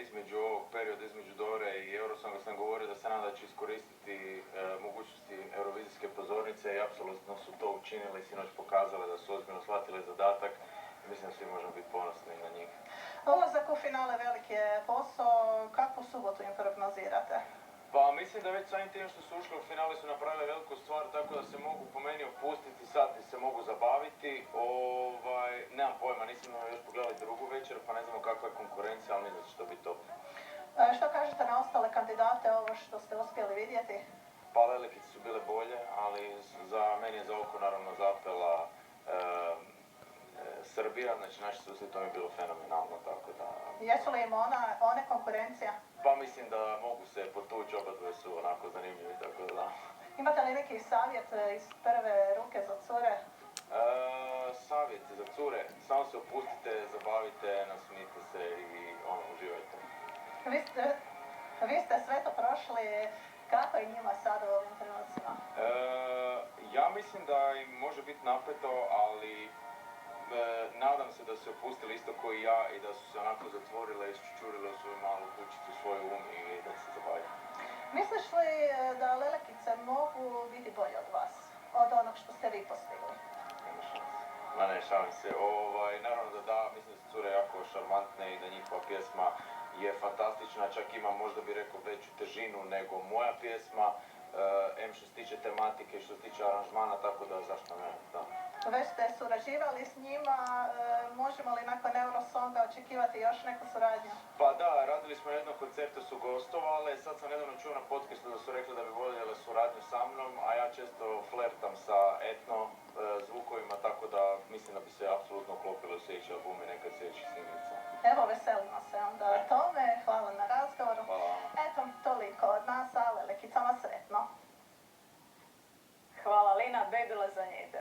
između ovog perioda, između Dore i Eurosonga sam govorio da se nadam da će iskoristiti mogućnosti Eurovizijske pozornice i apsolutno su to učinili, sinoć pokazali da su ozbiljno shvatili zadatak i mislim da svi možemo biti ponosni na njih. Ulazak u finale veliki je posao, kakvu subotu im prognozirate? Pa mislim da već samim tim što su ušli u finale su napravili veliku stvar, tako da se mogu po meni opustiti, sati se mogu zabaviti. Nemam pojma, nisam još pogledali drugu večer, pa ne znamo kakva je konkurencija, ali mislim da će to biti top. Što kažete na ostale kandidate, ovo što ste uspjeli vidjeti? Pa Lelekice su bile bolje, ali meni je za oko naravno zapela Srbija, znači naši susjedi, to mi je bilo fenomenalno, tako da... Jesu li im one konkurencija? Pa mislim da mogu se potući, oba dvoje su onako zanimljivi, tako da... Imate li neki savjet iz prve ruke za cure? Savjet za cure, samo se opustite, zabavite, nasmijte se i uživajte. Vi ste sve to prošli, kako je njima sad u ovim trenucima? Ja mislim da im može biti napeto, ali nadam se da se opustili isto kao i ja i da su se onako zatvorile i iščučurile u svoju malu kućicu, svoj um i da se zabavljaju. Misliš li da Lelekice mogu biti bolje od vas, od onog što ste vi postigli? Nema šanse. Ma ne, šalim se. Naravno da, mislim da su cure jako šarmantne i da njihova pjesma je fantastična, čak ima možda bi rekao veću težinu nego moja pjesma, što se tiče tematike, što se tiče aranžmana, tako da zašto ne, da. Već ste surađivali s njima, možemo li nakon Eurosonga očekivati još neku suradnju? Pa da, radili smo jedno koncertu, su gostovale, sad sam nedavno čuo na podcastu da su rekli da bi voljeli suradnju sa mnom, a ja često flertam sa etno zvukovima, tako da mislim da bi se apsolutno uklopili u sljedeći album i nekad sljedećih snimnica. Evo, veselimo se onda tome, hvala na razgovoru. Hvala vam. Eto, toliko od nas, a Lelekicama sretno. Hvala Lina, bebila za njete.